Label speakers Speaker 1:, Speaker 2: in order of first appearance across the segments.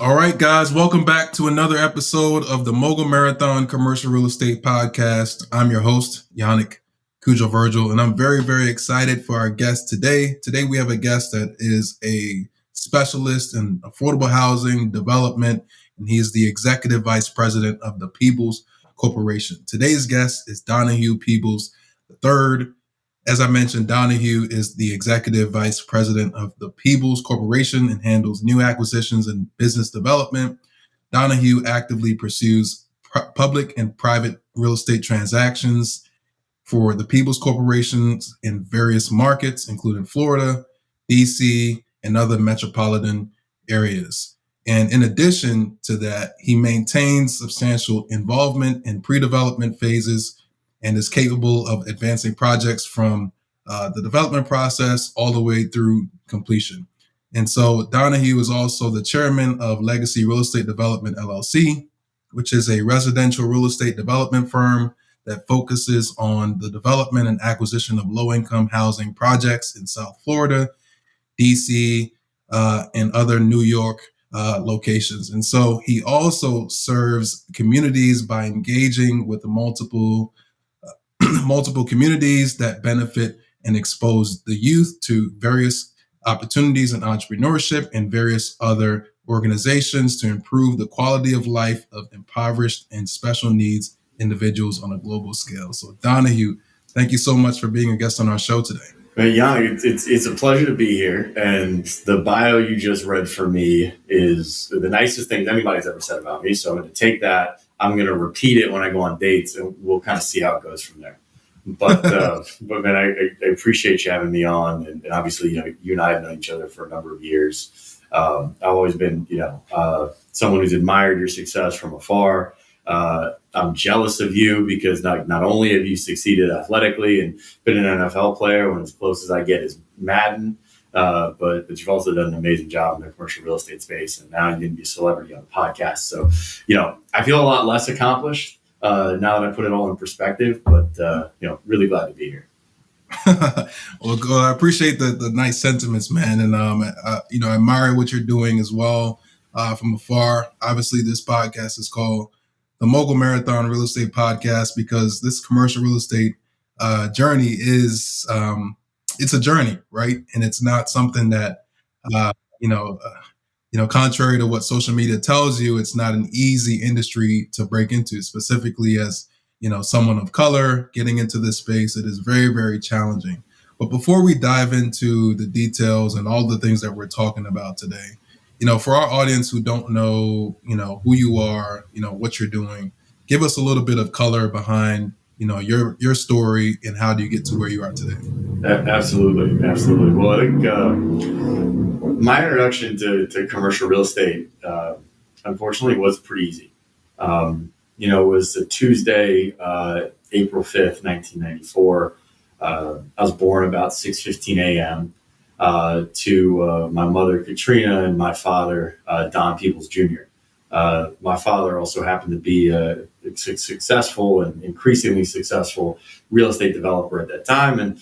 Speaker 1: All right, guys, welcome back to another episode of the Mogul Marathon Commercial Real Estate Podcast. I'm your host, Yannick Cudjoe-Virgil, and I'm very, very excited for our guest today. Today, we have a guest that is a specialist in affordable housing development, and he is the Executive Vice President of the Peebles Corporation. Today's guest is Donahue Peebles III. As I mentioned, Donahue is the Executive Vice President of the Peebles Corporation and handles new acquisitions and business development. Donahue actively pursues public and private real estate transactions for the Peebles Corporations in various markets, including Florida, DC, and other metropolitan areas. And in addition to that, he maintains substantial involvement in pre-development phases and is capable of advancing projects from the development process all the way through completion. And so Donahue is also the chairman of Legacy Real Estate Development, LLC, which is a residential real estate development firm that focuses on the development and acquisition of low-income housing projects in South Florida, DC, and other New York locations. And so he also serves communities by engaging with the multiple communities that benefit and expose the youth to various opportunities in entrepreneurship and various other organizations to improve the quality of life of impoverished and special needs individuals on a global scale. So Donahue, thank you so much for being a guest on our show today.
Speaker 2: Hey, Yannick, it's a pleasure to be here. And the bio you just read for me is the nicest thing anybody's ever said about me. So I'm going to take that. I'm going to repeat it when I go on dates, and we'll kind of see how it goes from there. But man, I appreciate you having me on. And obviously, you and I have known each other for a number of years. I've always been, someone who's admired your success from afar. I'm jealous of you because not only have you succeeded athletically and been an NFL player when as close as I get is Madden, but you've also done an amazing job in the commercial real estate space, and now you're going to be a celebrity on the podcast. So, I feel a lot less accomplished now that I put it all in perspective, but really glad to be here.
Speaker 1: Well, I appreciate the nice sentiments, man, and I admire what you're doing as well from afar. Obviously, this podcast is called the Mogul Marathon Real Estate Podcast because this commercial real estate journey is it's a journey, right? And it's not something that contrary to what social media tells you, it's not an easy industry to break into. Specifically, as someone of color getting into this space, it is very, very challenging. But before we dive into the details and all the things that we're talking about today, for our audience who don't know, who you are, what you're doing, give us a little bit of color behind, your story and how do you get to where you are today?
Speaker 2: Absolutely. Well, I think my introduction to commercial real estate, unfortunately, was pretty easy. It was a Tuesday, April 5th, 1994. I was born about 6:15 a.m. To my mother, Katrina, and my father, Don Peebles Jr. My father also happened to be a successful and increasingly successful real estate developer at that time. And,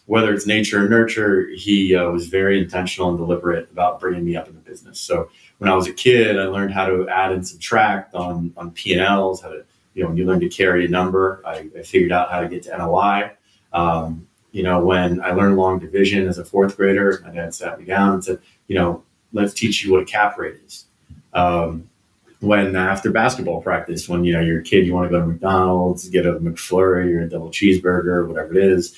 Speaker 2: whether it's nature or nurture, he was very intentional and deliberate about bringing me up in the business. So when I was a kid, I learned how to add and subtract on P&Ls, how to, when you learn to carry a number, I figured out how to get to NOI. When I learned long division as a fourth grader, my dad sat me down and said, let's teach you what a cap rate is. When after basketball practice, when, you're a kid, you want to go to McDonald's, get a McFlurry or a double cheeseburger, whatever it is.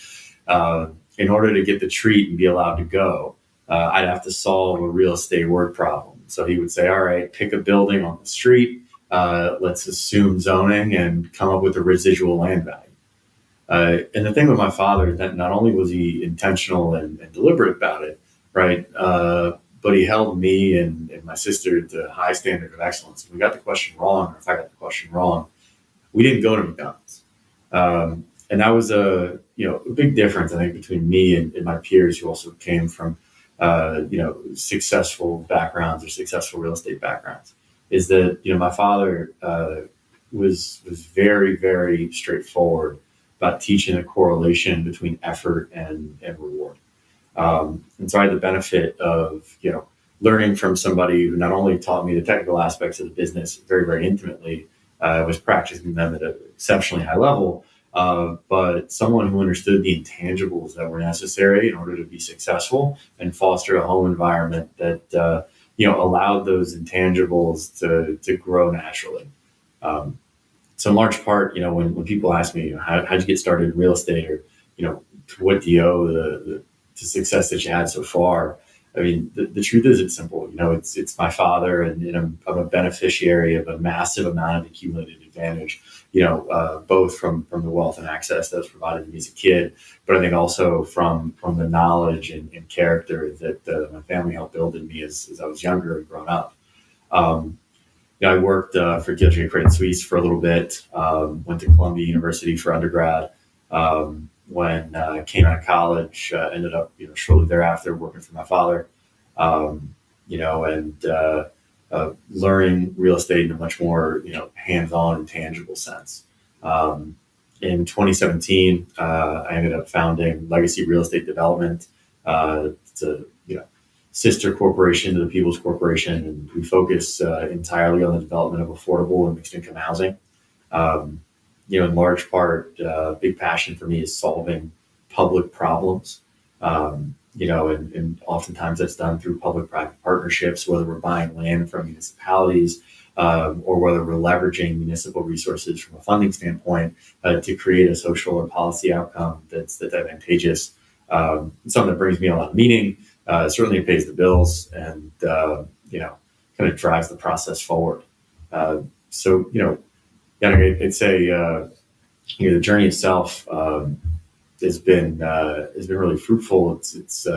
Speaker 2: In order to get the treat and be allowed to go, I'd have to solve a real estate word problem. So he would say, all right, pick a building on the street. Let's assume zoning and come up with a residual land value. And the thing with my father is that not only was he intentional and deliberate about it, right, but he held me and my sister to a high standard of excellence. If we got the question wrong, or if I got the question wrong, we didn't go to McDonald's. And that was a big difference, I think, between me and my peers who also came from, successful backgrounds or successful real estate backgrounds, is that, my father was very, very straightforward about teaching a correlation between effort and reward. And so I had the benefit of, learning from somebody who not only taught me the technical aspects of the business very, very intimately, was practicing them at an exceptionally high level, but someone who understood the intangibles that were necessary in order to be successful and foster a home environment that allowed those intangibles to grow naturally. So in large part, when people ask me, how'd you get started in real estate, or what do you owe the success that you had so far? I mean, the truth is, it's simple. It's my father, and I'm a beneficiary of a massive amount of accumulated advantage. Both from the wealth and access that was provided to me as a kid, but I think also from the knowledge and character that my family helped build in me as I was younger and growing up. I worked for Cudjoe-Virgil for a little bit. Went to Columbia University for undergrad. When I came out of college, ended up, shortly thereafter working for my father, and learning real estate in a much more, hands-on and tangible sense. In 2017, I ended up founding Legacy Real Estate Development. It's a, sister corporation to the Peebles Corporation, and we focus entirely on the development of affordable and mixed income housing. In large part, big passion for me is solving public problems. And oftentimes that's done through public-private partnerships, whether we're buying land from municipalities, or whether we're leveraging municipal resources from a funding standpoint to create a social or policy outcome that's advantageous. Something that brings me a lot of meaning. Certainly it pays the bills, and kind of drives the process forward. I'd say the journey itself has been really fruitful. It's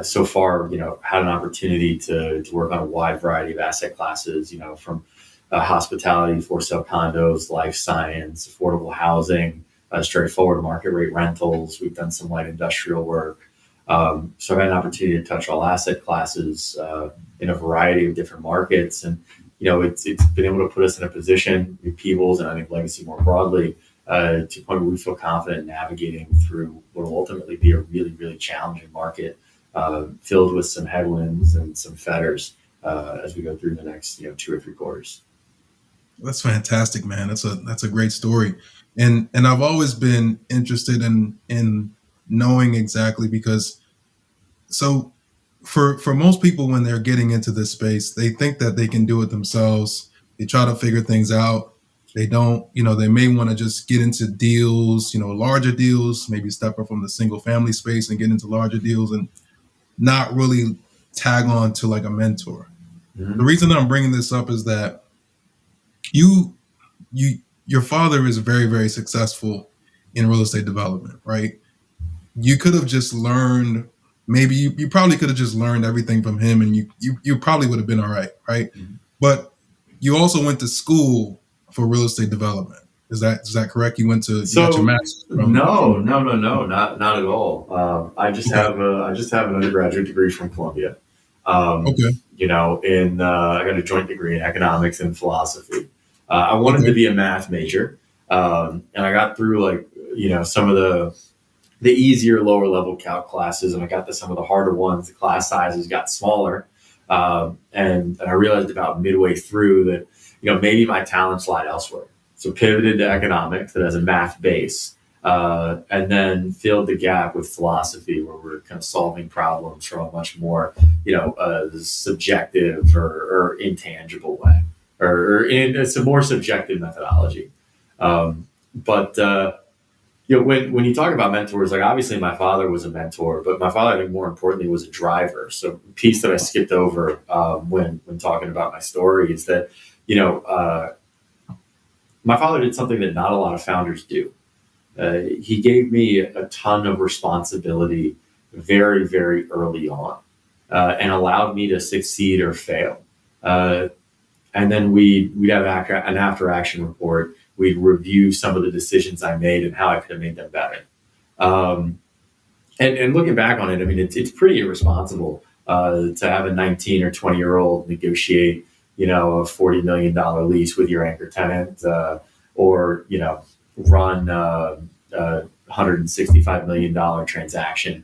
Speaker 2: so far had an opportunity to work on a wide variety of asset classes. From hospitality, for sale condos, life science, affordable housing, straightforward market rate rentals. We've done some light industrial work. So I've had an opportunity to touch all asset classes in a variety of different markets, and it's been able to put us in a position with Peebles, and I think Legacy more broadly, to the point where we feel confident navigating through what will ultimately be a really, really challenging market, filled with some headwinds and some fetters as we go through the next 2 or 3 quarters.
Speaker 1: That's fantastic, man. That's a great story, and I've always been interested in knowing exactly, because so for most people, when they're getting into this space, they think that they can do it themselves. They try to figure things out. They don't, they may want to just get into deals, larger deals, maybe step up from the single family space and get into larger deals, and not really tag on to like a mentor. Mm-hmm. The reason I'm bringing this up is that your father is very, very successful in real estate development, right? You could have just learned, maybe you probably could have just learned everything from him, and you probably would have been all right? Mm-hmm. But you also went to school for real estate development. Is that correct? You got your master's from?
Speaker 2: No, not at all. I just have an undergraduate degree from Columbia.
Speaker 1: Okay.
Speaker 2: I got a joint degree in economics and philosophy. I wanted to be a math major, and I got through some of the easier lower level calc classes, and I got to some of the harder ones. The class sizes got smaller, and I realized about midway through that maybe my talents lied elsewhere. So pivoted to economics that has a math base, and then filled the gap with philosophy, where we're kind of solving problems from a much more subjective or intangible way, or it's a more subjective methodology. When you talk about mentors, obviously my father was a mentor, but my father, I think more importantly, was a driver. So a piece that I skipped over when talking about my story is that, my father did something that not a lot of founders do. He gave me a ton of responsibility very, very early on, and allowed me to succeed or fail. And then we'd have an after action report. We'd review some of the decisions I made and how I could have made them better. And looking back on it, I mean, it's pretty irresponsible to have a 19 or 20-year-old negotiate, a $40 million lease with your anchor tenant, or run a $165 million transaction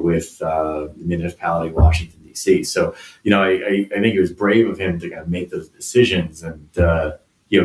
Speaker 2: with the municipality of Washington, DC. So, I think it was brave of him to kind of make those decisions and,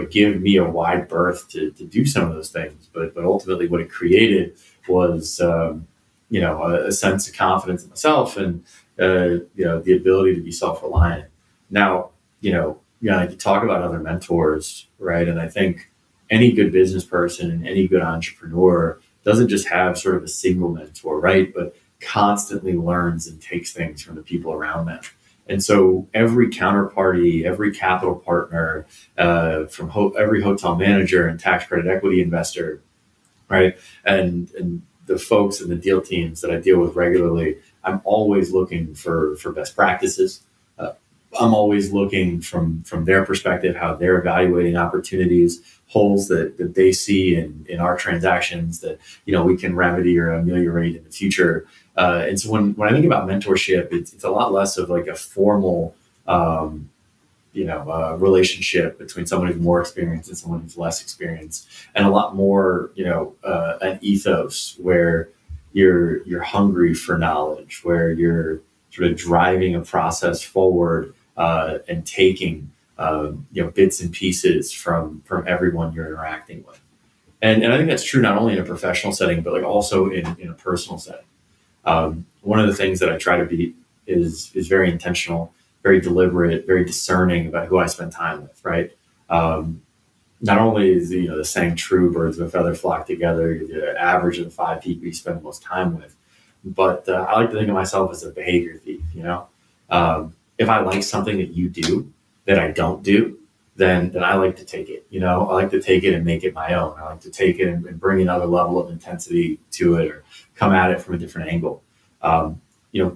Speaker 2: give me a wide berth to do some of those things. But ultimately what it created was, a sense of confidence in myself and, the ability to be self-reliant. Now, I could talk about other mentors, right? And I think any good business person and any good entrepreneur doesn't just have sort of a single mentor, right? But constantly learns and takes things from the people around them. And so every counterparty, every capital partner, every hotel manager and tax credit equity investor, right? And the folks and the deal teams that I deal with regularly, I'm always looking for best practices. I'm always looking from their perspective, how they're evaluating opportunities, holes that they see in our transactions that, we can remedy or ameliorate in the future. And so when I think about mentorship, it's a lot less of like a formal, relationship between someone who's more experienced and someone who's less experienced, and a lot more, an ethos where you're hungry for knowledge, where you're sort of driving a process forward, and taking, bits and pieces from everyone you're interacting with. And I think that's true not only in a professional setting, but like also in a personal setting. One of the things that I try to be is very intentional, very deliberate, very discerning about who I spend time with, right? Not only is, the saying true, birds of a feather flock together, the average of the 5 people you spend the most time with, but I like to think of myself as a behavior thief, if I like something that you do that I don't do, then I like to take it. I like to take it and make it my own. I like to take it and bring another level of intensity to it, or come at it from a different angle.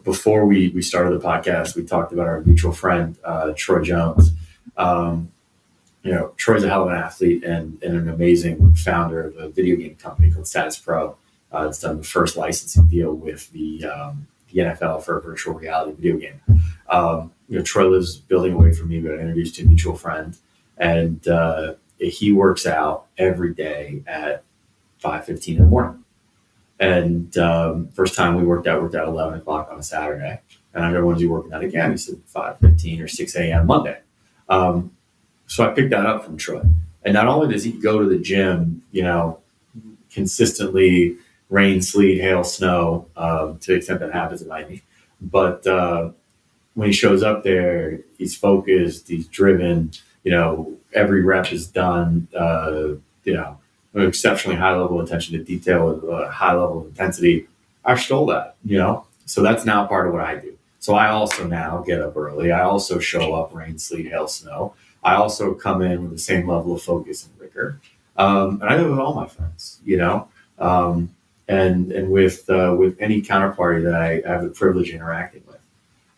Speaker 2: Before we started the podcast, we talked about our mutual friend, Troy Jones. Troy's a hell of an athlete and an amazing founder of a video game company called Status Pro. It's done the first licensing deal with the NFL for a virtual reality video game. Troy lives building away from me, but I introduced to a mutual friend, and he works out every day at 5:15 in the morning. And first time we worked out 11 o'clock on a Saturday, and I remember when he working out again, he said 5:15 or 6 a.m. Monday. So I picked that up from Troy, and not only does he go to the gym, consistently, rain, sleet, hail, snow, to the extent that happens at Miami, but when he shows up there, he's focused, he's driven, every rep is done, exceptionally high level of attention to detail with a high level of intensity. I stole that, so that's now part of what I do. So I also now get up early. I also show up rain, sleet, hail, snow. I also come in with the same level of focus and rigor. And I do it with all my friends, and with any counterparty that I have the privilege of interacting with.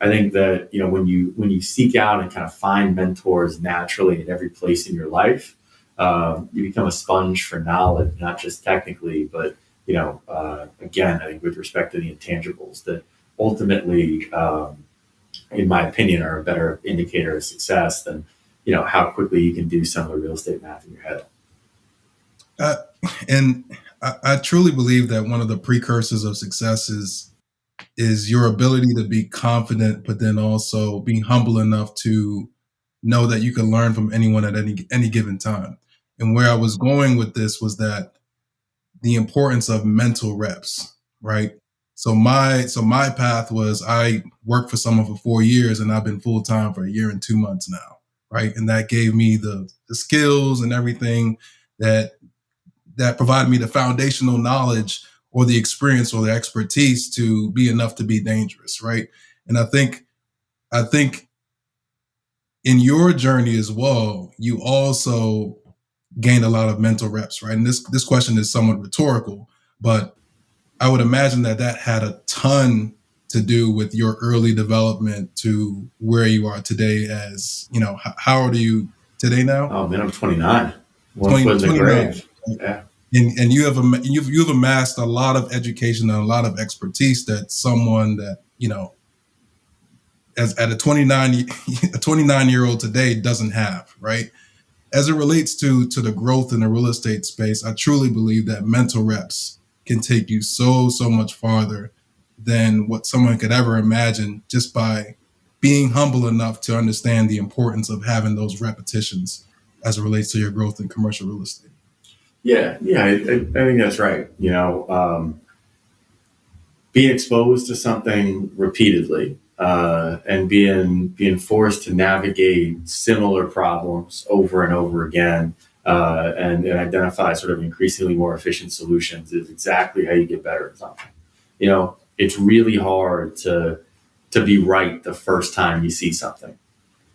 Speaker 2: I think that, when you seek out and kind of find mentors naturally in every place in your life, you become a sponge for knowledge, not just technically, but, again, I think with respect to the intangibles that ultimately, in my opinion, are a better indicator of success than, how quickly you can do some of the real estate math in your head.
Speaker 1: And I truly believe that one of the precursors of success is your ability to be confident, but then also being humble enough to know that you can learn from anyone at any given time. And where I was going with this was that the importance of mental reps, right? So my path was I worked for someone for 4 years, and I've been full time for 1 year and 2 months now, right? And that gave me the skills and everything that provided me the foundational knowledge or the experience or the expertise to be enough to be dangerous, right? And I think in your journey as well, you also gained a lot of mental reps, right? And this question is somewhat rhetorical, but I would imagine that had a ton to do with your early development to where you are today. As how old are you today now?
Speaker 2: Oh man, I'm 29. One foot in the grave. Yeah.
Speaker 1: And you've amassed a lot of education and a lot of expertise that someone that as at a 29-year-old today doesn't have, right? As it relates to the growth in the real estate space, I truly believe that mental reps can take you so much farther than what someone could ever imagine just by being humble enough to understand the importance of having those repetitions as it relates to your growth in commercial real estate.
Speaker 2: Yeah, I think that's right. Being exposed to something repeatedly and being forced to navigate similar problems over and over again and identify sort of increasingly more efficient solutions is exactly how you get better at something. It's really hard to be right the first time you see something.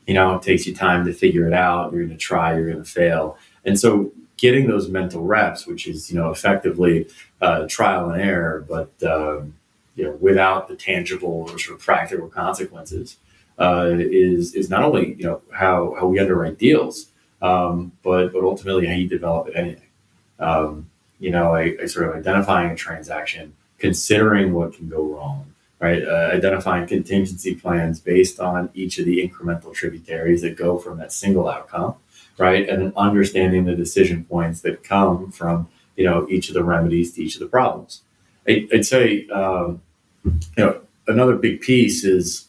Speaker 2: It takes you time to figure it out. You're going to try, you're going to fail. And so getting those mental reps, which is, effectively trial and error, but, without the tangible or sort of practical consequences, is not only, how we underwrite deals, but ultimately how you develop anything. I sort of identifying a transaction, considering what can go wrong, right? Identifying contingency plans based on each of the incremental tributaries that go from that single outcome, right? And then understanding the decision points that come from, each of the remedies to each of the problems. I'd say, another big piece is,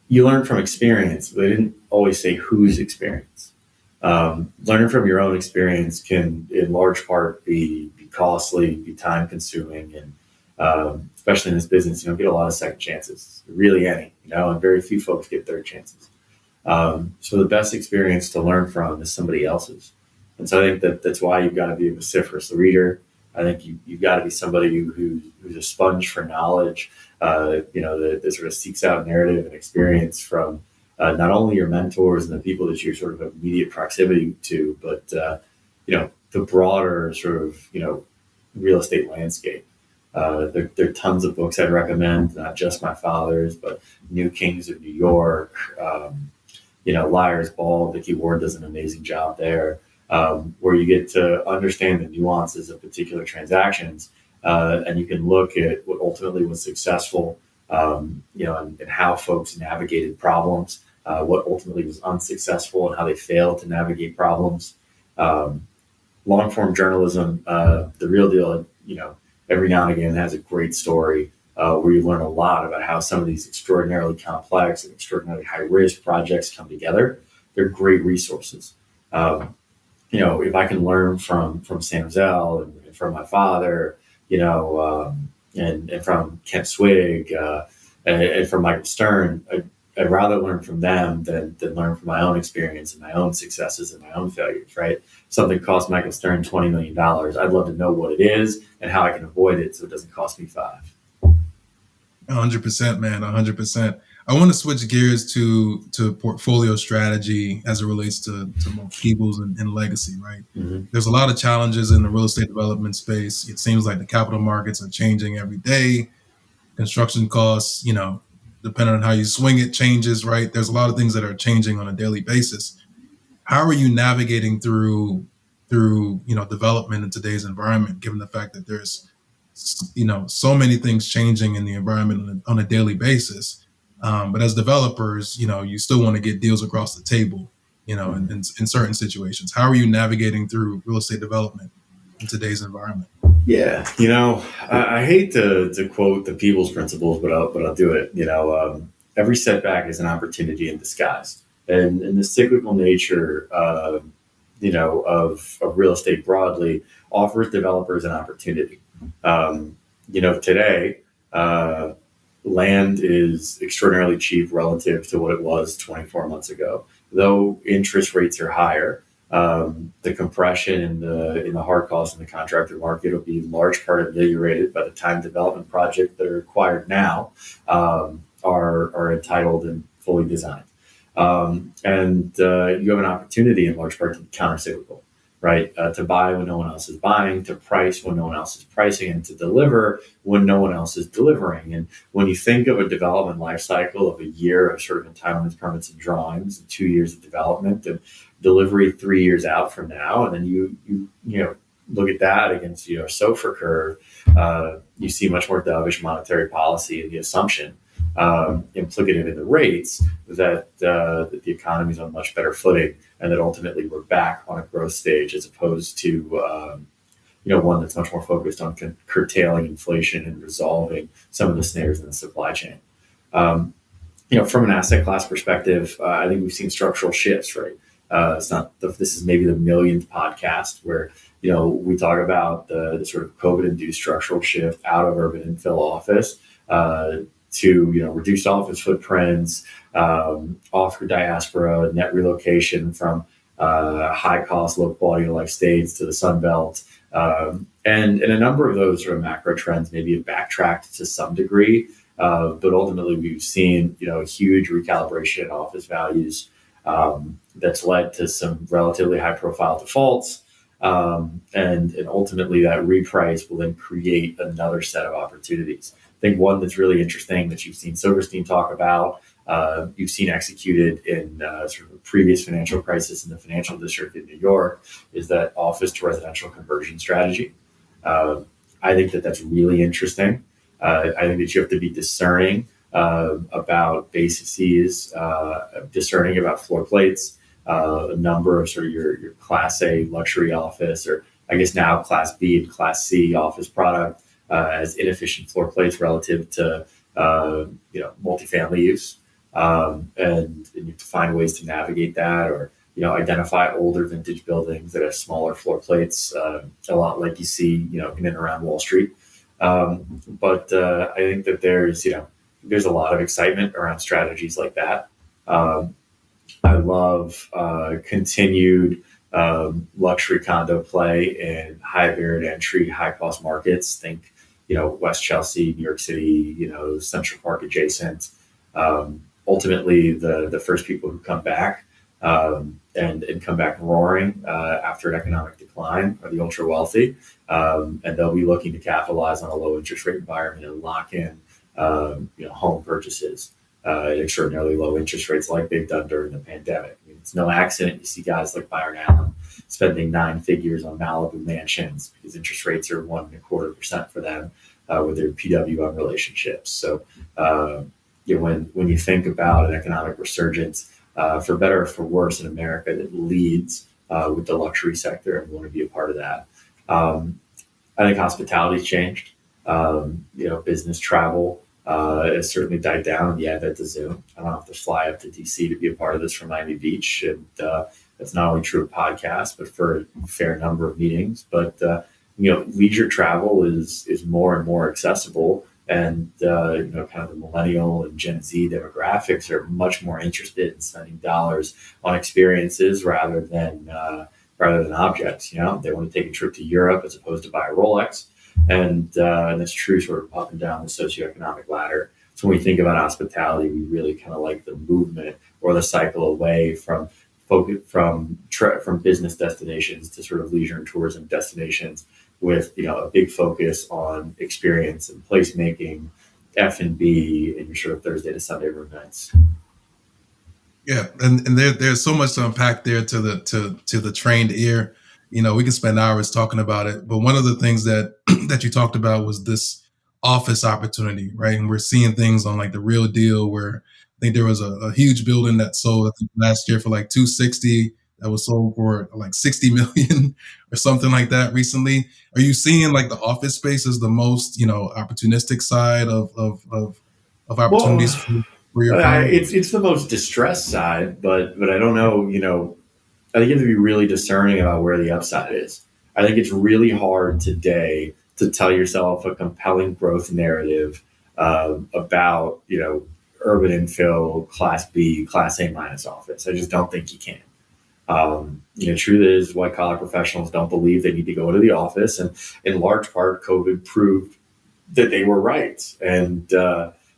Speaker 2: you learn from experience. They didn't always say whose experience. Learning from your own experience can, in large part, be costly, be time consuming, and especially in this business, you don't get a lot of second chances, really any, and very few folks get third chances. So the best experience to learn from is somebody else's. And so I think that's why you've got to be a vociferous reader. I think you've got to be somebody who's a sponge for knowledge, that sort of seeks out narrative and experience from not only your mentors and the people that you're sort of immediate proximity to, but, the broader sort of, real estate landscape. There are tons of books I'd recommend, not just my father's, but New Kings of New York, Liar's Ball. Vicky Ward does an amazing job there, where you get to understand the nuances of particular transactions, and you can look at what ultimately was successful, and how folks navigated problems, what ultimately was unsuccessful and how they failed to navigate problems. Long form journalism, the real deal, every now and again has a great story where you learn a lot about how some of these extraordinarily complex and extraordinarily high risk projects come together. They're great resources. If I can learn from Sam Zell and from my father, and from Kent Swig and from Michael Stern, I'd rather learn from them than learn from my own experience and my own successes and my own failures, right? Something cost Michael Stern $20 million. I'd love to know what it is and how I can avoid it so it doesn't cost me $5.
Speaker 1: 100%, man, 100%. I want to switch gears to portfolio strategy as it relates to Peebles and legacy, right?
Speaker 2: Mm-hmm.
Speaker 1: There's a lot of challenges in the real estate development space. It seems like the capital markets are changing every day. Construction costs, depending on how you swing it, changes, right? There's a lot of things that are changing on a daily basis. How are you navigating through development in today's environment, given the fact that there's so many things changing in the environment on a daily basis? But as developers, you still want to get deals across the table, in certain situations. How are you navigating through real estate development in today's environment?
Speaker 2: Yeah, I hate to quote the Peebles principles, but I'll do it. Every setback is an opportunity in disguise, and the cyclical nature, of real estate broadly offers developers an opportunity. Today, land is extraordinarily cheap relative to what it was 24 months ago. Though interest rates are higher, the compression in the hard costs in the contractor market will be in large part ameliorated by the time development projects that are acquired now are entitled and fully designed. And you have an opportunity in large part to be countercyclical, right? To buy when no one else is buying, to price when no one else is pricing, and to deliver when no one else is delivering. And when you think of a development life cycle of a year of sort of entitlements, permits, and drawings, and 2 years of development, and delivery 3 years out from now, and then you look at that against your SOFR curve, you see much more dovish monetary policy and the assumption implicated in the rates that the economy is on much better footing, and that ultimately we're back on a growth stage as opposed to one that's much more focused on curtailing inflation and resolving some of the snares in the supply chain. from an asset class perspective, I think we've seen structural shifts, right? This is maybe the millionth podcast where, we talk about the sort of COVID induced structural shift out of urban infill office, to, reduced office footprints, off diaspora, net relocation from, high cost, low quality of life states to the Sun Belt. And a number of those sort of macro trends maybe have backtracked to some degree. But ultimately, we've seen a huge recalibration in office values, that's led to some relatively high-profile defaults, and ultimately that reprice will then create another set of opportunities. I think one that's really interesting that you've seen Silverstein talk about, you've seen executed in sort of a previous financial crisis in the financial district in New York, is that office to residential conversion strategy. I think that that's really interesting. I think that you have to be discerning about bases, discerning about floor plates, a number of sort of your Class A luxury office, or I guess now Class B and Class C office product, as inefficient floor plates relative to multifamily use, and you have to find ways to navigate that, or identify older vintage buildings that have smaller floor plates, a lot like you see in and around Wall Street. But I think that there's a lot of excitement around strategies like that. I love continued luxury condo play in high barrier to entry, high cost markets. Think, West Chelsea, New York City, Central Park adjacent. Ultimately, the first people who come back, and come back roaring after an economic decline are the ultra wealthy, and they'll be looking to capitalize on a low interest rate environment and lock in home purchases at extraordinarily low interest rates like they've done during the pandemic. I mean, it's no accident you see guys like Byron Allen spending 9 figures on Malibu mansions because interest rates are 1.25% for them, with their PWM relationships. So when you think about an economic resurgence, for better or for worse in America, that leads with the luxury sector, and we want to be a part of that. I think hospitality's changed. Business travel has certainly died down in the advent of Zoom. I don't have to fly up to DC to be a part of this from Miami Beach, and that's not only true of podcasts, but for a fair number of meetings. But leisure travel is more and more accessible. And, kind of the millennial and Gen Z demographics are much more interested in spending dollars on experiences rather than objects. They want to take a trip to Europe as opposed to buy a Rolex. And that's true sort of up and down the socioeconomic ladder. So when we think about hospitality, we really kind of like the movement or the cycle away from business destinations to sort of leisure and tourism destinations, with a big focus on experience and placemaking, F&B, and your sort of Thursday to Sunday room nights.
Speaker 1: Yeah, and there's so much to unpack there to the trained ear. We can spend hours talking about it, but one of the things that that you talked about was this office opportunity, right? And we're seeing things on like the Real Deal, where I think there was a huge building that sold, I think, last year for like 260, that was sold for like 60 million or something like that recently. Are you seeing like the office space as the most opportunistic side of opportunities for your firm?
Speaker 2: It's the most distressed side, but I don't know. I think you have to be really discerning about where the upside is. I think it's really hard today to tell yourself a compelling growth narrative about urban infill, Class B, Class A minus office. I just don't think you can. Truth is, white collar professionals don't believe they need to go into the office, and in large part, COVID proved that they were right. And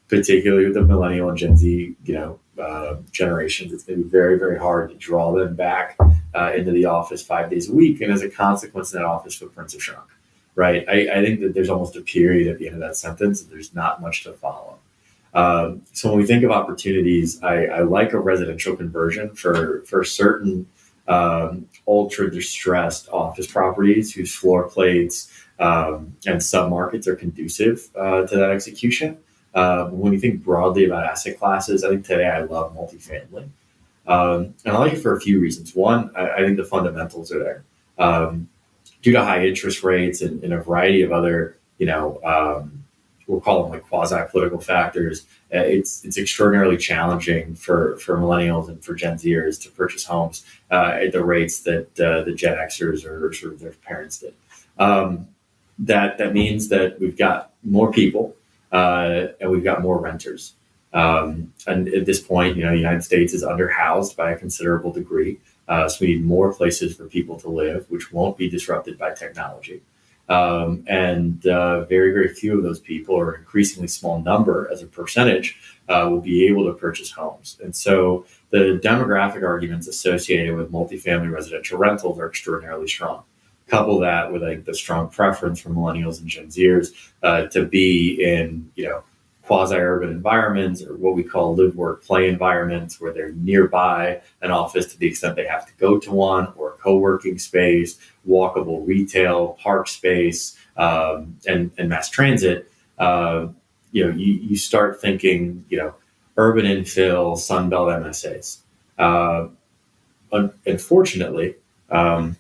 Speaker 2: particularly with the millennial and Gen Z, generations, it's going to be very, very hard to draw them back into the office 5 days a week. And as a consequence, that office footprints have shrunk. Right? I think that there's almost a period at the end of that sentence, and there's not much to follow. So when we think of opportunities, I like a residential conversion for certain ultra distressed office properties whose floor plates and submarkets are conducive to that execution. When you think broadly about asset classes, I think today I love multifamily. And I like it for a few reasons. One, I think the fundamentals are there. Due to high interest rates and a variety of other, we'll call them like quasi-political factors, it's extraordinarily challenging for millennials and for Gen Zers to purchase homes at the rates that the Gen Xers or sort of their parents did. That means that we've got more people and we've got more renters. And at this point, the United States is underhoused by a considerable degree. So we need more places for people to live, which won't be disrupted by technology. And very, very few of those people, or an increasingly small number as a percentage, will be able to purchase homes. And so the demographic arguments associated with multifamily residential rentals are extraordinarily strong. Couple that with the strong preference for millennials and Gen Zers to be in, quasi-urban environments, or what we call live, work, play environments, where they're nearby an office to the extent they have to go to one, or a co-working space, walkable retail, park space, and mass transit. You start thinking, urban infill, Sunbelt MSAs. Unfortunately, from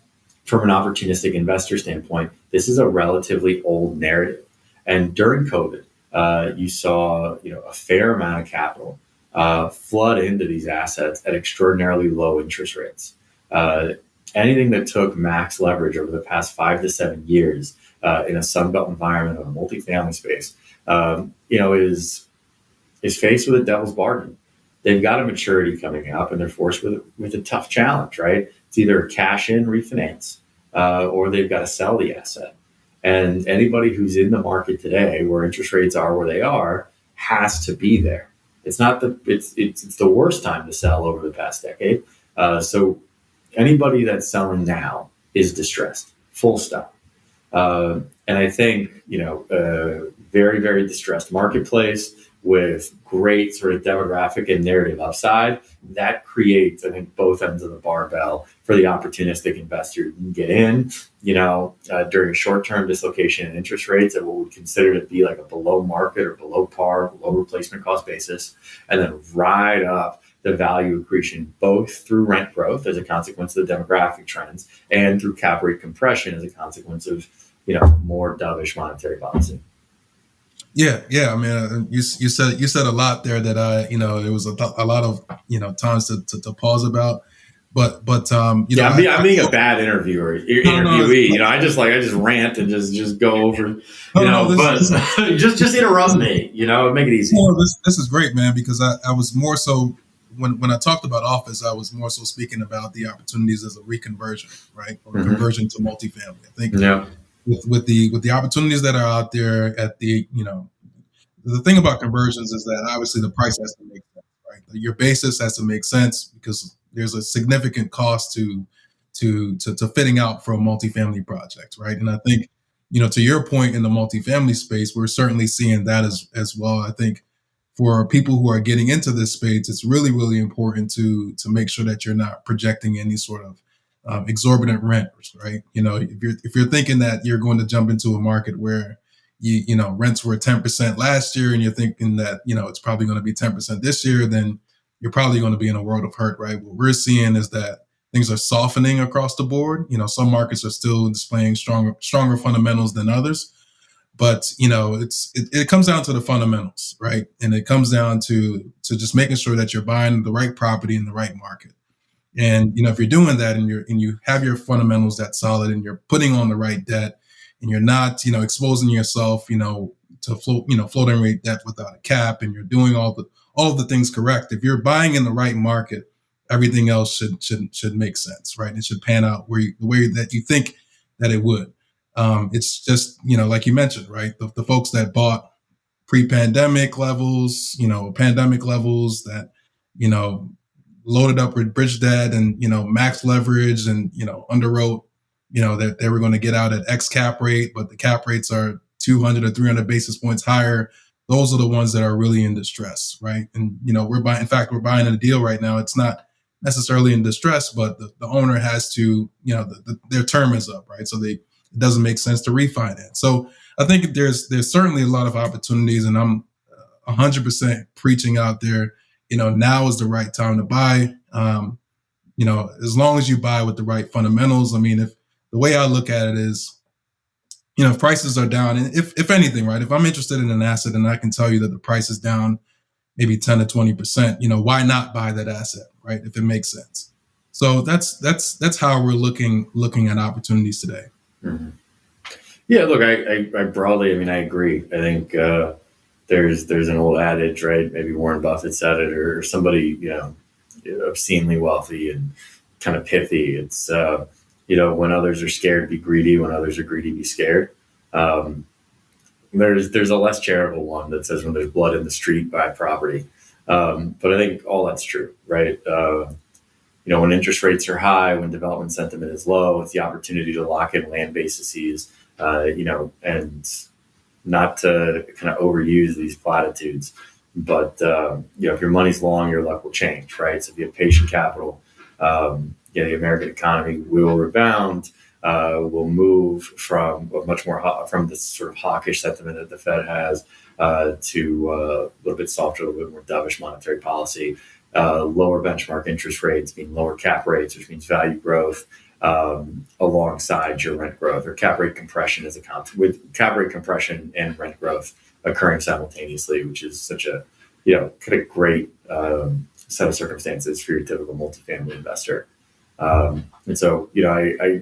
Speaker 2: an opportunistic investor standpoint, this is a relatively old narrative. And during COVID, you saw, a fair amount of capital flood into these assets at extraordinarily low interest rates. Anything that took max leverage over the past 5 to 7 years in a Sunbelt environment of a multifamily space, is faced with a devil's bargain. They've got a maturity coming up, and they're forced with a tough challenge, right? It's either cash in, refinance, or they've got to sell the asset. And anybody who's in the market today, where interest rates are where they are, has to be there. It's the worst time to sell over the past decade. So anybody that's selling now is distressed. Full stop. And I think very, very distressed marketplace with great sort of demographic and narrative upside, that creates, I think, both ends of the barbell for the opportunistic investor who can get in, during a short-term dislocation in interest rates at what we consider to be like a below market or below par, below replacement cost basis, and then ride up the value accretion, both through rent growth as a consequence of the demographic trends and through cap rate compression as a consequence of, more dovish monetary policy.
Speaker 1: Yeah. I mean, you said a lot there that it was a lot of times to pause about, but I'm
Speaker 2: being a bad interviewee.
Speaker 1: No,
Speaker 2: I just rant and just go over. Just interrupt me. Make it easy.
Speaker 1: This is great, man, because I was more so when I talked about office, I was more so speaking about the opportunities as a reconversion, right, or conversion to multifamily. I think with the opportunities that are out there at the thing about conversions is that obviously the price has to make sense, right? Your basis has to make sense because there's a significant cost to fitting out for a multifamily project, right? And I think to your point in the multifamily space, we're certainly seeing that as well. I think for people who are getting into this space, it's really, really important to make sure that you're not projecting any sort of exorbitant rents, right? If you're thinking that you're going to jump into a market where rents were 10% last year, and you're thinking that it's probably going to be 10% this year, then you're probably going to be in a world of hurt, right? What we're seeing is that things are softening across the board. Some markets are still displaying stronger fundamentals than others, but it comes down to the fundamentals, right? And it comes down to just making sure that you're buying the right property in the right market. And if you're doing that and you have your fundamentals that solid, and you're putting on the right debt, and you're not exposing yourself to floating rate debt without a cap, and you're doing all the things correct, if you're buying in the right market, everything else should make sense, right? It should pan out the way that you think that it would. It's just like you mentioned, right? The folks that bought pre-pandemic levels, pandemic levels that loaded up with bridge debt and max leverage and underwrote that they were going to get out at X cap rate, but the cap rates are 200 or 300 basis points higher. Those are the ones that are really in distress, right? And we're buying a deal right now. It's not necessarily in distress, but the owner has to, their term is up, right? So it doesn't make sense to refinance. So I think there's certainly a lot of opportunities, and I'm 100% preaching out there. Now is the right time to buy. As long as you buy with the right fundamentals. I mean, if the way I look at it is, if prices are down, and if anything, right, if I'm interested in an asset and I can tell you that the price is down maybe 10 to 20%, why not buy that asset, right? If it makes sense. So that's how we're looking at opportunities today.
Speaker 2: Mm-hmm. Yeah, look, I broadly, I agree. I think there's an old adage, right? Maybe Warren Buffett said it, or somebody, obscenely wealthy and kind of pithy. It's when others are scared, be greedy. When others are greedy, be scared. There's a less charitable one that says when there's blood in the street, buy property. But I think all that's true, right? When interest rates are high, when development sentiment is low, it's the opportunity to lock in land bases, and not to kind of overuse these platitudes. But, if your money's long, your luck will change, right? So if you have patient capital, the American economy will rebound, will move from from this sort of hawkish sentiment that the Fed has to a little bit softer, a little bit more dovish monetary policy. Lower benchmark interest rates mean lower cap rates, which means value growth alongside your rent growth, or cap rate compression with cap rate compression and rent growth occurring simultaneously, which is such a kind of great set of circumstances for your typical multifamily investor. And so I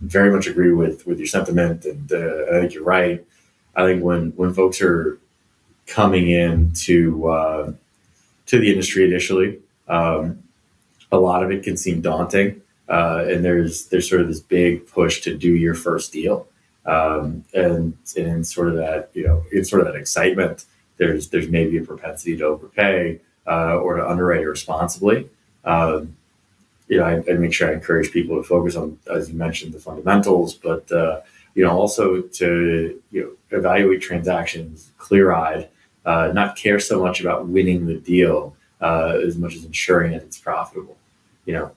Speaker 2: very much agree with your sentiment, and I think you're right. I think when folks are coming in to the industry initially, a lot of it can seem daunting, and there's sort of this big push to do your first deal, and in sort of that excitement, there's maybe a propensity to overpay or to underwrite irresponsibly. I make sure I encourage people to focus on, as you mentioned, the fundamentals, but also to evaluate transactions clear-eyed, not care so much about winning the deal as much as ensuring that it's profitable. You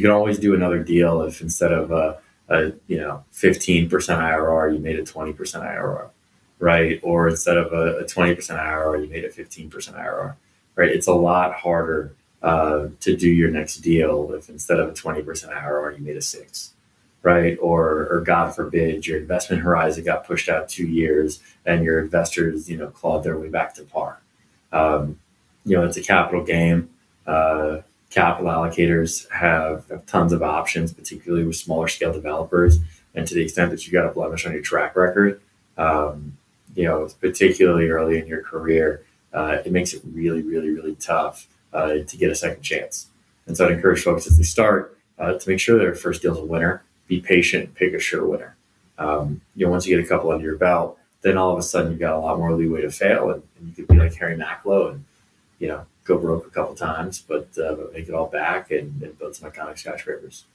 Speaker 2: can always do another deal if instead of a 15% IRR, you made a 20% IRR, right? Or instead of a 20% IRR, you made a 15% IRR, right? It's a lot harder to do your next deal if instead of a 20% IRR, you made a 6, right? Or God forbid, your investment horizon got pushed out 2 years and your investors, clawed their way back to par. It's a capital game. Capital allocators have tons of options, particularly with smaller scale developers. And to the extent that you got a blemish on your track record, particularly early in your career, it makes it really, really, really tough to get a second chance. And so I'd encourage folks as they start to make sure their first deal's a winner. Be patient, pick a sure winner. Once you get a couple under your belt, then all of a sudden you've got a lot more leeway to fail, and you could be like Harry Macklowe and go broke a couple times, but make it all back and build some iconic skyscrapers.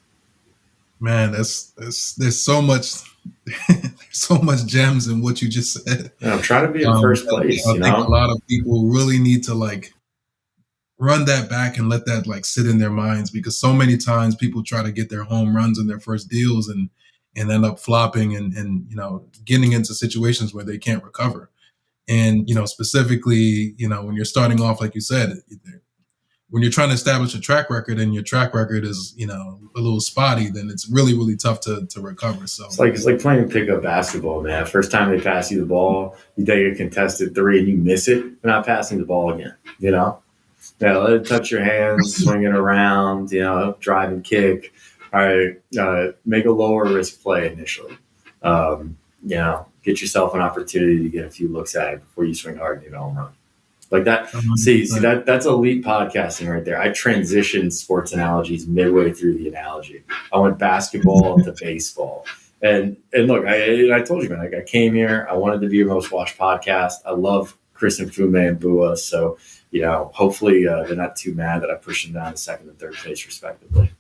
Speaker 1: Man, there's so much so much gems in what you just said.
Speaker 2: I'm trying to be in first place.
Speaker 1: I think a lot of people really need to run that back and let that sit in their minds, because so many times people try to get their home runs in their first deals and end up flopping and getting into situations where they can't recover. And specifically, when you're starting off, like you said, when you're trying to establish a track record and your track record is a little spotty, then it's really, really tough to recover. So
Speaker 2: it's like playing pickup basketball, man. First time they pass you the ball, you take a contested 3 and you miss it, you're not passing the ball again. Let it touch your hands, swing it around, drive and kick. All right, make a lower risk play initially. Get yourself an opportunity to get a few looks at it before you swing hard and hit a home run. Like that. See that's elite podcasting right there. I transitioned sports analogies midway through the analogy. I went basketball to baseball. And look, I told you, man, I came here. I wanted to be your most watched podcast. I love Chris and Fume and Bua. So, hopefully they're not too mad that I pushed them down to second and third place, respectively.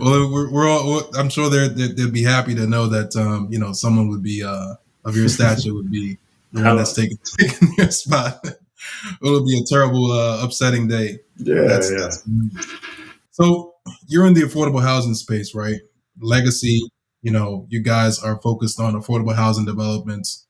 Speaker 1: Well, we're all. I'm sure they'd be happy to know that someone would be of your stature would be the one that's taking your spot. It'll be a terrible, upsetting day.
Speaker 2: Yeah.
Speaker 1: So you're in the affordable housing space, right? Legacy. You guys are focused on affordable housing developments.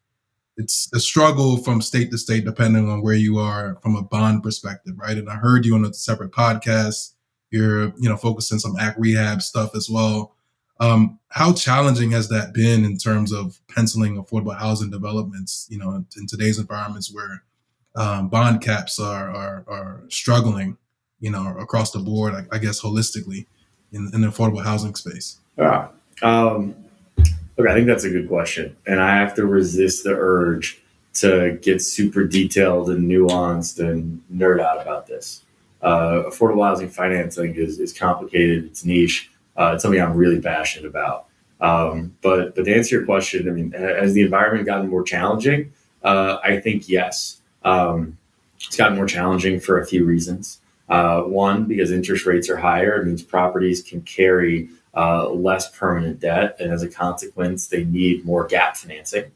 Speaker 1: It's a struggle from state to state, depending on where you are from a bond perspective, right? And I heard you on a separate podcast. You're, focused on some ACT rehab stuff as well. How challenging has that been in terms of penciling affordable housing developments? In today's environments where bond caps are struggling, across the board. I guess holistically in the affordable housing space.
Speaker 2: Yeah. Um, Look, I think that's a good question. And I have to resist the urge to get super detailed and nuanced and nerd out about this. Affordable housing financing is complicated, it's niche, it's something I'm really passionate about. But to answer your question, I mean, has the environment gotten more challenging? I think yes. It's gotten more challenging for a few reasons. One, because interest rates are higher, it means properties can carry less permanent debt, and as a consequence, they need more gap financing,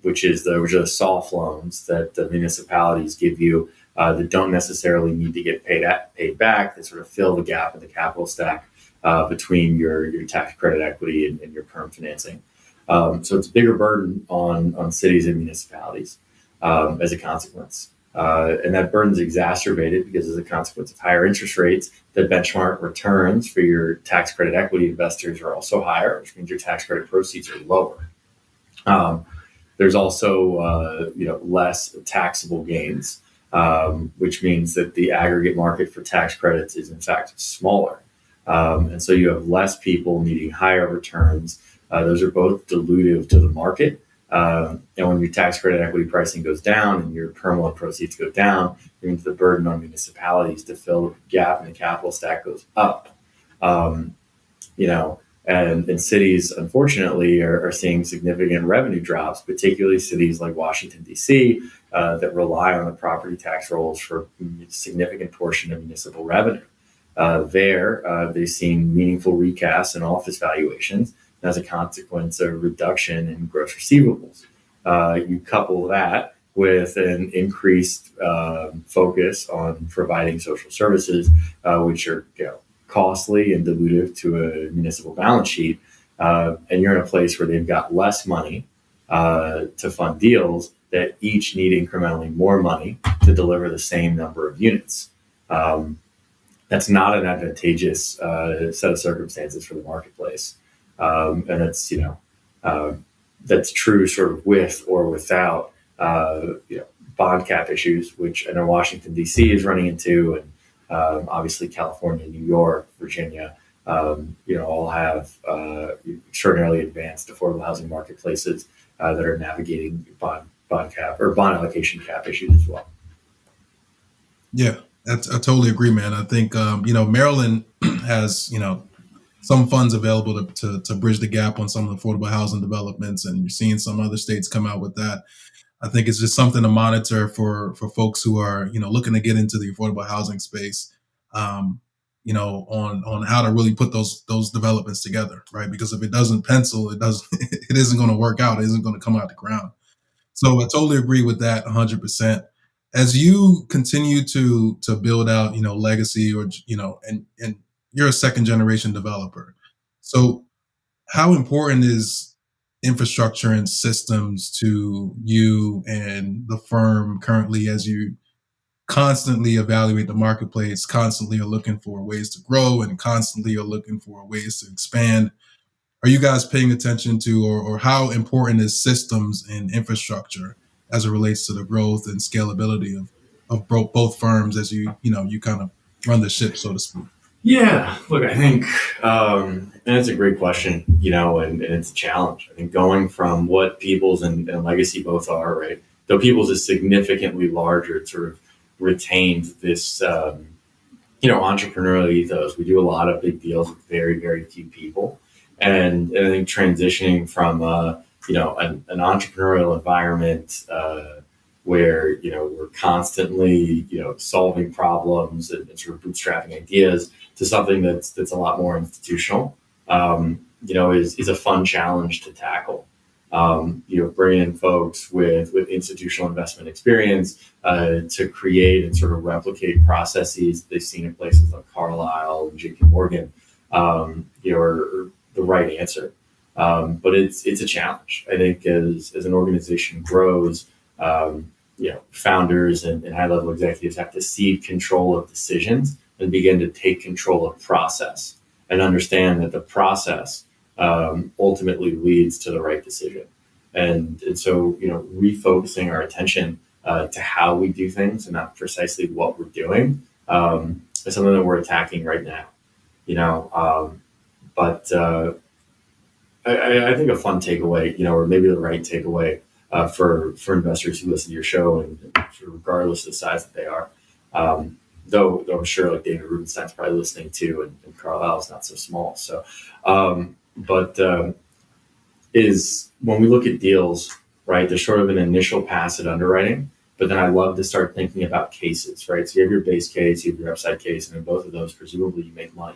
Speaker 2: which are the soft loans that the municipalities give you that don't necessarily need to get paid back. That sort of fill the gap in the capital stack between your tax credit equity and your perm financing. So it's a bigger burden on cities and municipalities as a consequence. And that burden is exacerbated because as a consequence of higher interest rates, the benchmark returns for your tax credit equity investors are also higher, which means your tax credit proceeds are lower. There's also less taxable gains, which means that the aggregate market for tax credits is in fact smaller. And so you have less people needing higher returns. Those are both dilutive to the market. And when your tax credit equity pricing goes down and your perm loan proceeds go down, it means the burden on municipalities to fill the gap in the capital stack goes up. And cities, unfortunately, are seeing significant revenue drops, particularly cities like Washington, D.C., that rely on the property tax rolls for a significant portion of municipal revenue. They've seen meaningful recasts in office valuations. As a consequence, a reduction in gross receivables. You couple that with an increased focus on providing social services, which are costly and dilutive to a municipal balance sheet, and you're in a place where they've got less money to fund deals that each need incrementally more money to deliver the same number of units. That's not an advantageous set of circumstances for the marketplace. And that's true sort of with or without, bond cap issues, which I know Washington, D.C. is running into, and obviously California, New York, Virginia, all have extraordinarily advanced affordable housing marketplaces that are navigating bond cap or bond allocation cap issues as well.
Speaker 1: Yeah, I totally agree, man. I think, Maryland has, some funds available to bridge the gap on some of the affordable housing developments, and you're seeing some other states come out with that. I think it's just something to monitor for folks who are looking to get into the affordable housing space, on how to really put those developments together, right? Because if it doesn't pencil, it isn't going to work out. It isn't going to come out the ground. So I totally agree with that 100%. As you continue to build out, legacy, or and you're a second generation developer. So how important is infrastructure and systems to you and the firm currently, as you constantly evaluate the marketplace, constantly are looking for ways to grow, and constantly are looking for ways to expand? Are you guys paying attention to, or how important is systems and infrastructure as it relates to the growth and scalability of both firms as you kind of run the ship, so to speak?
Speaker 2: Yeah, look, I think, and it's a great question, and it's a challenge. I think going from what Peebles and Legacy both are, right? Though Peebles is significantly larger, it sort of retained this, entrepreneurial ethos. We do a lot of big deals with very, very few people. And I think transitioning from, an entrepreneurial environment where, we're constantly, solving problems and sort of bootstrapping ideas to something that's a lot more institutional, is a fun challenge to tackle. Bringing in folks with institutional investment experience to create and sort of replicate processes they've seen in places like Carlisle and JP Morgan, are the right answer. But it's a challenge. I think as an organization grows, founders and high-level executives have to cede control of decisions and begin to take control of process. and understand that the process ultimately leads to the right decision. And so, refocusing our attention to how we do things and not precisely what we're doing is something that we're attacking right now. You know, but I think a fun takeaway, or maybe the right takeaway for investors who listen to your show, and sort of regardless of the size that they are, though I'm sure like David Rubenstein's probably listening too, and Carlisle's not so small. So, but is when we look at deals, right? There's sort of an initial pass at underwriting, but then I love to start thinking about cases, right? So you have your base case, you have your upside case, and in both of those, presumably you make money,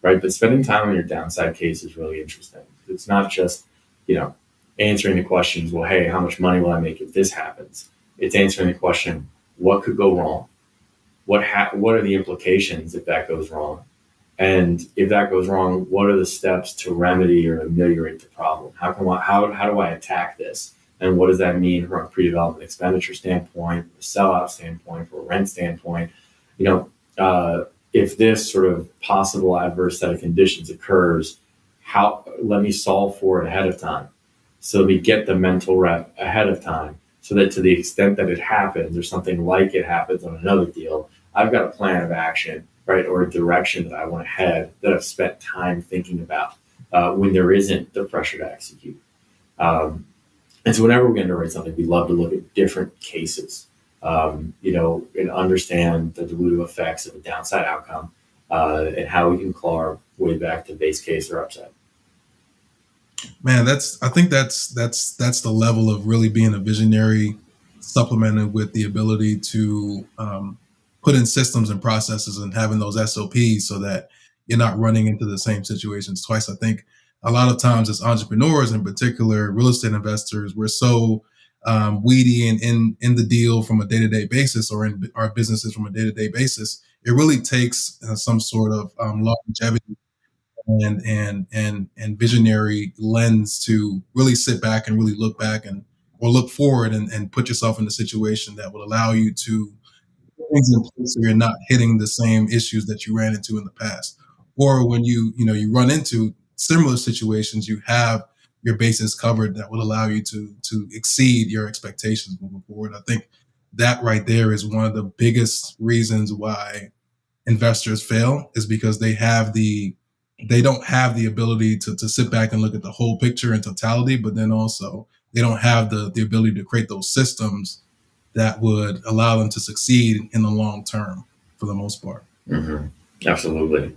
Speaker 2: right? But spending time on your downside case is really interesting. It's not just, you know, answering the questions, well, hey, how much money will I make if this happens? It's answering the question, what could go wrong? What are the implications if that goes wrong? And if that goes wrong, what are the steps to remedy or ameliorate the problem? How do I attack this? And what does that mean from a pre-development expenditure standpoint, a sellout standpoint, from a rent standpoint? You if this sort of possible adverse set of conditions occurs, let me solve for it ahead of time. So let me get the mental rep ahead of time so that to the extent that it happens or something like it happens on another deal, I've got a plan of action, right, or a direction that I want to head that I've spent time thinking about when there isn't the pressure to execute. And so whenever we're going to write something, we love to look at different cases, and understand the dilutive effects of a downside outcome and how we can claw our way back to base case or upside.
Speaker 1: Man, I think that's the level of really being a visionary, supplemented with the ability to put in systems and processes and having those SOPs so that you're not running into the same situations twice. I think a lot of times as entrepreneurs, in particular real estate investors, we're so weedy in the deal from a day-to-day basis, or in our businesses from a day-to-day basis. It really takes some sort of longevity and visionary lens to really sit back and really look back and or look forward and put yourself in a situation that will allow you to put things in place so you're not hitting the same issues that you ran into in the past. Or when you run into similar situations, you have your bases covered that will allow you to exceed your expectations moving forward. I think that right there is one of the biggest reasons why investors fail, is because they don't have the ability to sit back and look at the whole picture in totality, but then also they don't have the ability to create those systems that would allow them to succeed in the long term for the most part.
Speaker 2: Mm-hmm. Absolutely.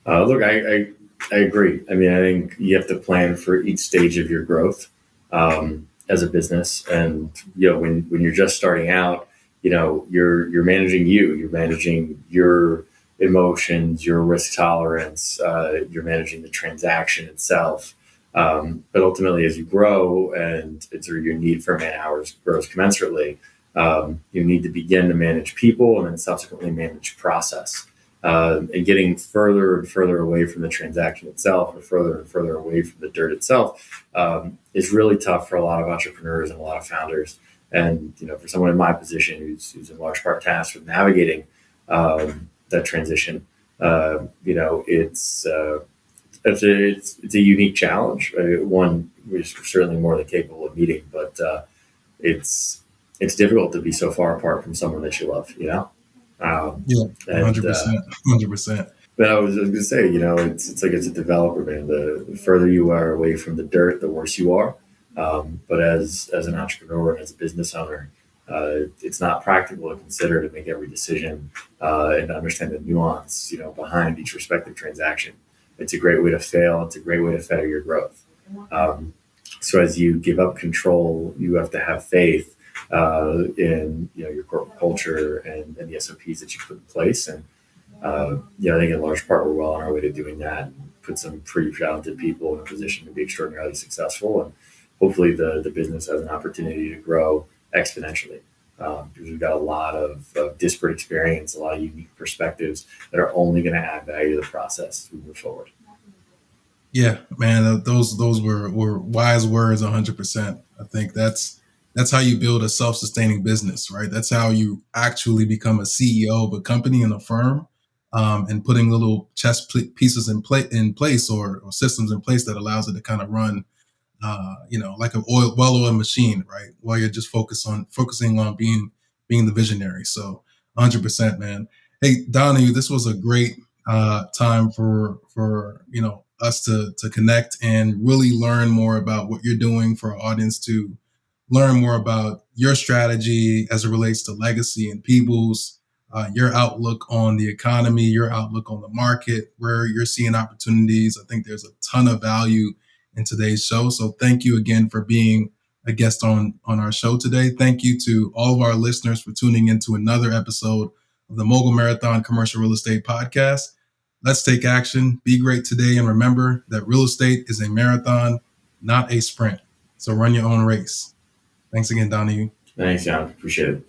Speaker 2: Look, I agree. I mean, I think you have to plan for each stage of your growth as a business, and when you're just starting out, you're managing you're managing your emotions, your risk tolerance, you're managing the transaction itself. But ultimately, as you grow and it's your need for man hours grows commensurately, you need to begin to manage people and then subsequently manage process. And getting further and further away from the transaction itself, or further and further away from the dirt itself, is really tough for a lot of entrepreneurs and a lot of founders. And for someone in my position who's in large part tasked with navigating that transition, it's a unique challenge. One we're certainly more than capable of meeting, but it's difficult to be so far apart from someone that you love.
Speaker 1: Yeah, 100%, 100%.
Speaker 2: But I was going to say, it's like it's a developer, man. The further you are away from the dirt, the worse you are. But as an entrepreneur and as a business owner, it's not practical to consider to make every decision and to understand the nuance, behind each respective transaction. It's a great way to fail. It's a great way to fetter your growth. So as you give up control, you have to have faith in your corporate culture and the SOPs that you put in place. And I think in large part we're well on our way to doing that. Put some pretty talented people in a position to be extraordinarily successful, and hopefully the business has an opportunity to grow exponentially. Because we've got a lot of disparate experience, a lot of unique perspectives that are only going to add value to the process as we move forward.
Speaker 1: Yeah, man, those were wise words, 100%. I think that's how you build a self-sustaining business, right? That's how you actually become a CEO of a company and a firm. and putting little pieces in place or systems in place that allows it to kind of run, like a well-oiled machine, right? While you're just focusing on being the visionary. So, 100%, man. Hey, Donahue, this was a great time for us to connect and really learn more about what you're doing, for our audience to learn more about your strategy as it relates to legacy and Peebles, your outlook on the economy, your outlook on the market, where you're seeing opportunities. I think there's a ton of value in today's show. So thank you again for being a guest on our show today. Thank you to all of our listeners for tuning into another episode of the Mogul Marathon Commercial Real Estate Podcast. Let's take action, be great today, and remember that real estate is a marathon, not a sprint. So run your own race. Thanks again, Donahue.
Speaker 2: Thanks, Jan. Appreciate it.